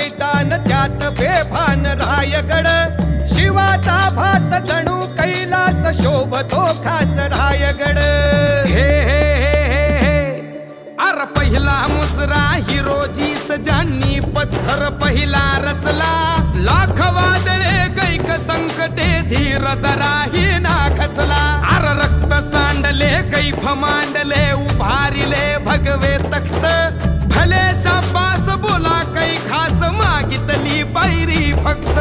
मैदान त्यात बेभान रायगड शिवाचा भास जणू कैलास शोभतो खास रायगड हे हे हे हे हे अर पहिला मुजरा हिरोजीस ज्यांनी पत्थर पहिला रचला लाख वादळे कैक संकटे धीर जराही ना खचला अर रक्त सांडले कैफ मांडले उभारिले भगवे तख्त भले शाबास बोला कै खास मागितली पायरी फक्त